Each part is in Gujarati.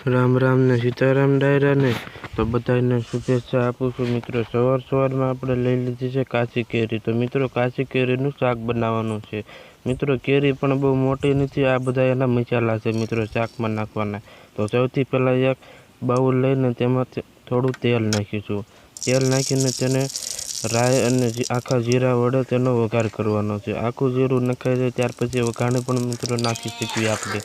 राम राम ने सीताराम डायरा ने तो बधाने शुभेच्छा आपू छूं। मित्रों सवार में आपणे लई लीधी छे काची केरी। तो मित्रों काची केरीनुं शाक बनाववानुं छे। मित्रों केरी पण बहु मोटी नथी, आ बधा एना मसाला छे मित्रों शाकमां नाखवाना। तो सौथी पहेला एक बाउल लईने तेमां थोड़ुं तेल नाखीशुं। तेल नाखीने तेने राय अने आखा जीरा वडे तेनो वघार करवानो छे। आखुं जीरुं नखाई जाय त्यार पछी वघाणे पण मित्रों नाखी शकीए आपणे।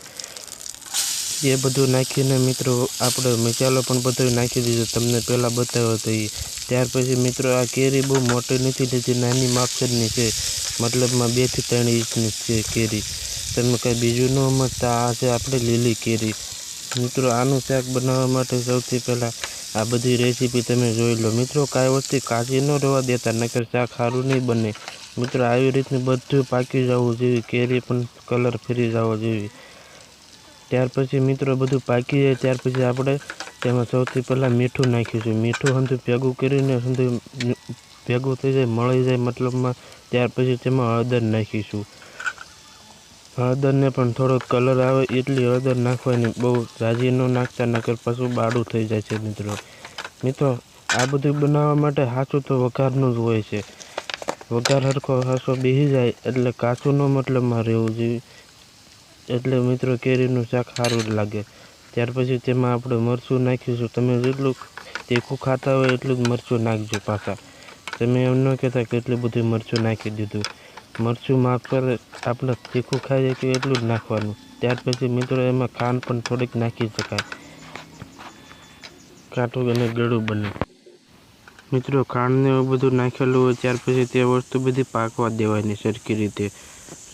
ये बधुं नाखीने मित्रों आपणे मसालो पण बधो नाखी दीधो, तमने पहेला बताव्यो तो ई। त्यार पछी मित्रों आ केरी बहु मोटी नथी लीधी, नानी मापसरनी छे, मतलबमां 2 થી 3 इंचनी छे केरी। तमे कांई बीजुं न समजता, आ छे आपणी લીલી केरी। मित्रों आनुं शाक बनाववा माटे सौथी पहेला आ बधी रेसिपी तमे जोई लो। मित्रों कांई वस्तु काची न रहेवा देता, नकर शाक सारुं नहीं बने। मित्रों આવી રીતનું બધું પાકી જવું જોઈએ, કેરી પણ કલર ફરી જવો જોઈએ। ત્યાર પછી મિત્રો બધું પાકી જાય ત્યાર પછી આપણે તેમાં સૌથી પહેલાં મીઠું નાખીશું। મીઠું હંધું ભેગું કરીને હંધું ભેગું થઈ જાય, મળી જાય મતલબમાં, ત્યાર પછી તેમાં હળદર નાખીશું। હળદરને પણ થોડો કલર આવે એટલી હળદર નાખવાની, બહુ ઝાઝી ન નાખતા, નકર પાછું બાળું થઈ જાય છે મિત્રો આ બધું બનાવવા માટે સાચું તો વઘારનું જ હોય છે। વઘાર હરખો બેસી જાય એટલે કાચું ન મતલબમાં રહેવું જોઈએ, એટલે મિત્રો કેરીનું શાક સારું જ લાગે। ત્યાર પછી તેમાં આપણે મરચું નાખીશું। તમે જેટલું તીખું ખાતા હોય એટલું જ મરચું નાખજો પાછા। તમે એમ ન કહેતા કે એટલું બધું મરચું નાખી દીધું। મરચું માપ પર આપણે તીખું ખાઈએ કે એટલું જ નાખવાનું। ત્યાર પછી મિત્રો એમાં ખાંડ પણ થોડીક નાખી શકાય, કાઠું અને ગળું બને। મિત્રો ખાંડને એવું બધું નાખેલું હોય ત્યાર પછી તે વસ્તુ બધી પાકવા દેવાની સરખી રીતે।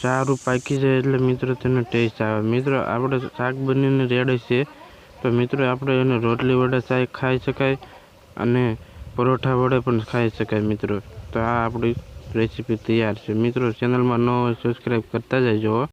સારું પાકી જાય એટલે મિત્રો તેનો ટેસ્ટ આવે। મિત્રો આપણે શાક બનીને રેડી છે, તો મિત્રો આપણે એને રોટલી વડે શાક ખાઈ શકાય અને પરોઠા વડે પણ ખાઈ શકાય। મિત્રો તો આ આપણી રેસીપી તૈયાર છે। મિત્રો ચેનલમાં ન હોય સબસ્ક્રાઈબ કરતા જજો।